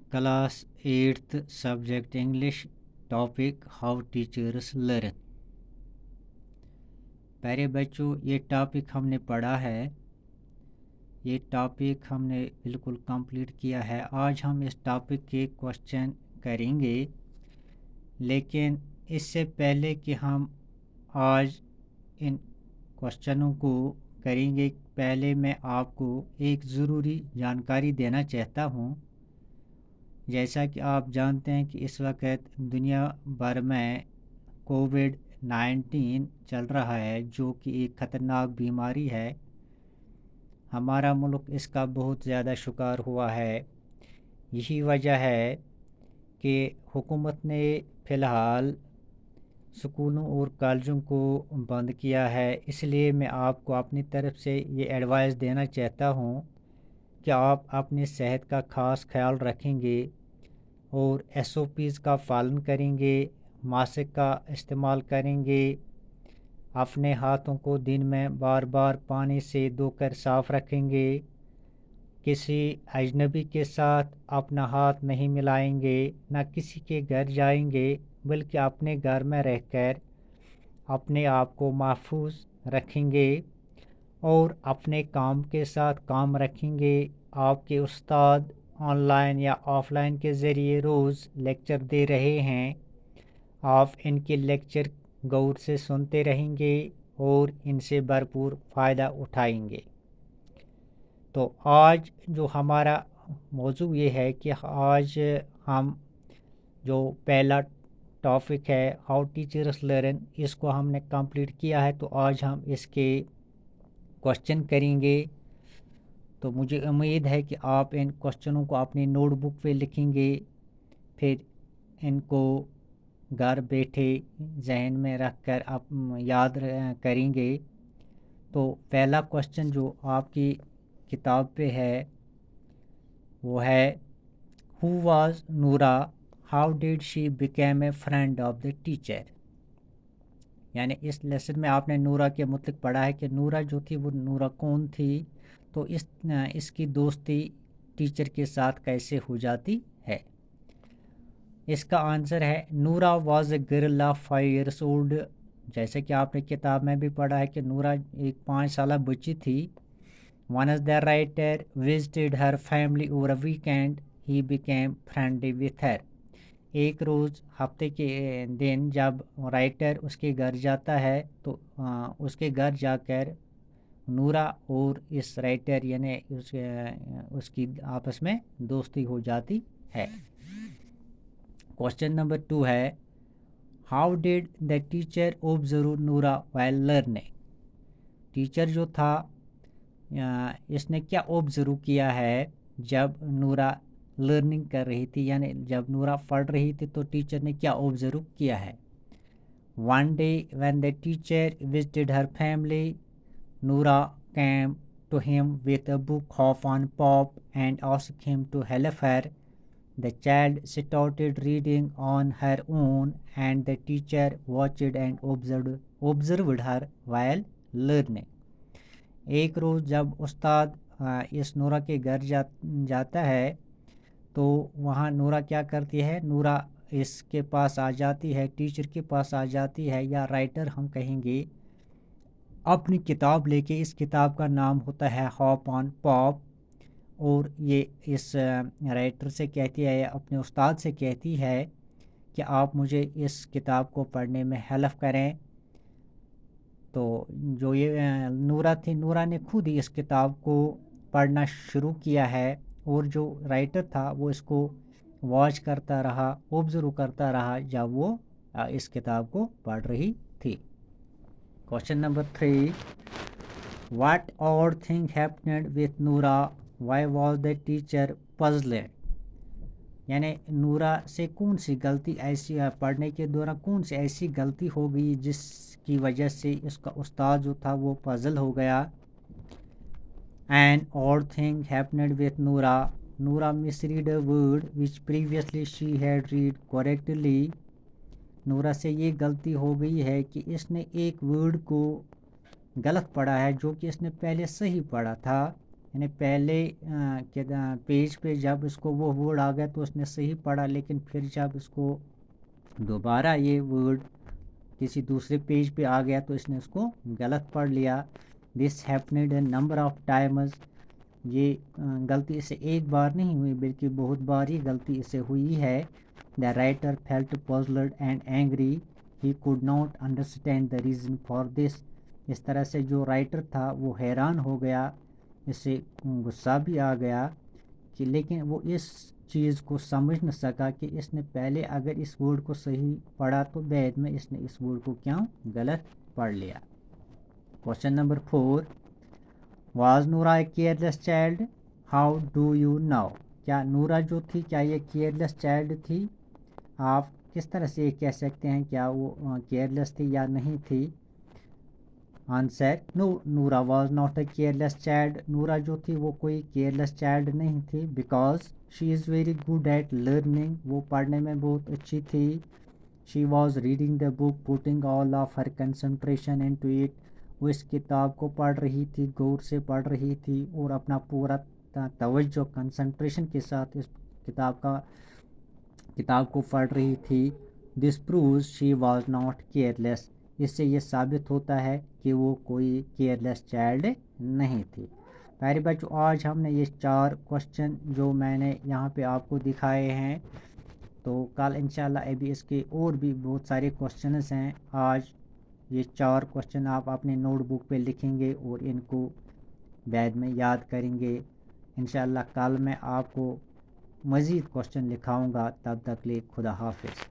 Class 8th subject English topic how teachers learn. प्यारे बच्चों, ये टॉपिक हमने पढ़ा है, ये टॉपिक हमने बिल्कुल कंप्लीट किया है। आज हम इस टॉपिक के क्वेश्चन करेंगे, लेकिन इससे पहले कि हम आज इन क्वेश्चनों को करेंगे, पहले मैं आपको एक ज़रूरी जानकारी देना चाहता हूँ। जैसा कि आप जानते हैं कि इस वक्त दुनिया भर में कोविड-19 चल रहा है, जो कि एक ख़तरनाक बीमारी है। हमारा मुल्क इसका बहुत ज़्यादा शिकार हुआ है। यही वजह है कि हुकूमत ने फ़िलहाल स्कूलों और कॉलेजों को बंद किया है। इसलिए मैं आपको अपनी तरफ से ये एडवाइस देना चाहता हूँ कि आप अपनी सेहत का ख़ास ख्याल रखेंगे और SOPs का पालन करेंगे, मास्क का इस्तेमाल करेंगे, अपने हाथों को दिन में बार बार पानी से धोकर साफ रखेंगे, किसी अजनबी के साथ अपना हाथ नहीं मिलाएंगे, ना किसी के घर जाएंगे, बल्कि अपने घर में रहकर अपने आप को महफूज रखेंगे और अपने काम के साथ काम रखेंगे। आपके उस्ताद ऑनलाइन या ऑफलाइन के ज़रिए रोज़ लेक्चर दे रहे हैं, आप इनके लेक्चर गौर से सुनते रहेंगे और इनसे भरपूर फ़ायदा उठाएंगे। तो आज जो हमारा मौजू ये है कि आज हम जो पहला टॉपिक है हाउ टीचर्स लर्न, इसको हमने कंप्लीट किया है। तो आज हम इसके क्वेश्चन करेंगे। तो मुझे उम्मीद है कि आप इन क्वेश्चनों को अपनी नोटबुक पे लिखेंगे, फिर इनको घर बैठे जहन में रख कर आप याद करेंगे। तो पहला क्वेश्चन जो आपकी किताब पे है वो है, हु वाज नूरा, how did she became a friend of the teacher. यानी इस लेसन में आपने नूरा के मुतल्लिक पढ़ा है कि नूरा जो थी वो नूरा कौन थी। तो इसकी दोस्ती टीचर के साथ कैसे हो जाती है। इसका आंसर है, नूरा was a girl of 5 years old. जैसे कि आपने किताब में भी पढ़ा है कि नूरा एक 5 साल बच्ची थी। Once the writer visited her family over a weekend, he became friendly with her. एक रोज़ हफ्ते के दिन जब राइटर उसके घर जाता है तो उसके घर जाकर नूरा और इस राइटर यानी उसकी आपस में दोस्ती हो जाती है। क्वेश्चन नंबर 2 है, how did the teacher observe नूरा व्हाइल लर्निंग। टीचर जो था इसने क्या ऑब्जर्व किया है जब नूरा लर्निंग कर रही थी, यानी जब नूरा पढ़ रही थी तो टीचर ने क्या ऑब्जर्व किया है। One day when the teacher visited her family, नूरा came to him with a book half on pop and asked him to help her. The child started reading on her own and the teacher watched and observed her while learning. एक रोज़ जब उस्ताद इस नूरा के घर जाता है तो वहाँ नूरा क्या करती है, नूरा इसके पास आ जाती है, टीचर के पास आ जाती है, या राइटर हम कहेंगे, अपनी किताब लेके। इस किताब का नाम होता है हॉप ऑन पॉप। और ये इस राइटर से कहती है, अपने उस्ताद से कहती है कि आप मुझे इस किताब को पढ़ने में हेल्प करें। तो जो ये नूरा थी, नूरा ने खुद ही इस किताब को पढ़ना शुरू किया है और जो राइटर था वो इसको वॉच करता रहा, ऑब्जर्व करता रहा जब वो इस किताब को पढ़ रही थी। Question number 3, what odd thing happened with Noora, why was the teacher puzzled. यानी नूरा से कौन सी गलती ऐसी पढ़ने के दौरान कौन सी ऐसी गलती हो गई जिसकी वजह से इसका उस्ताद जो था वो पजल हो गया। An odd thing happened with Noora, Noora misread a word which previously she had read correctly. Noora से ये गलती हो गई है कि इसने एक वर्ड को गलत पढ़ा है जो कि इसने पहले सही पढ़ा था। یعنی پہلے پیج پہ جب اس کو وہ ورڈ آ گیا تو اس نے صحیح پڑھا، لیکن پھر جب اس کو دوبارہ یہ ورڈ کسی دوسرے پیج پہ آ گیا تو اس نے اس کو غلط پڑھ لیا. This happened a number of Times. یہ غلطی اس سے ایک بار نہیں ہوئی بلکہ بہت بار یہ غلطی اس سے ہوئی ہے. The writer felt puzzled and angry. He could not understand the reason for this. اس طرح سے جو رائٹر تھا وہ حیران ہو گیا، اس سے غصہ بھی آ گیا کہ لیکن وہ اس چیز کو سمجھ نہ سکا کہ اس نے پہلے اگر اس ورڈ کو صحیح پڑھا تو بعد میں اس نے اس ورڈ کو کیوں غلط پڑھ لیا. Question number 4. Was Noora a careless child? How do you know? کیا نورا جو تھی کیا یہ کیئرلیس چائلڈ تھی؟ آپ کس طرح سے یہ کہہ سکتے ہیں کیا وہ کیئرلیس تھی یا نہیں تھی؟ Answer: no, Noora was not a careless child. Noora جو تھی وہ کوئی کیئرلیس چائلڈ نہیں تھی. Because she is very good at learning. وہ پڑھنے میں بہت اچھی تھی. She was reading the book putting all of her concentration into it. وہ اس کتاب کو پڑھ رہی تھی، غور سے پڑھ رہی تھی اور اپنا پورا توجہ کنسنٹریشن کے ساتھ اس کتاب کو پڑھ رہی تھی. This proves she was not careless. اس سے یہ ثابت ہوتا ہے کہ وہ کوئی کیئرلیس چائلڈ نہیں تھی. پیارے بچوں، آج ہم نے یہ 4 کوشچن جو میں نے یہاں پہ آپ کو دکھائے ہیں، تو کل انشاءاللہ ابھی اس کے اور بھی بہت سارے کوشچنز ہیں. آج یہ 4 کوشچن آپ اپنے نوٹ بک پہ لکھیں گے اور ان کو بعد میں یاد کریں گے. انشاءاللہ کل میں آپ کو مزید کوشچن لکھاؤں گا. تب تک لیے خدا حافظ.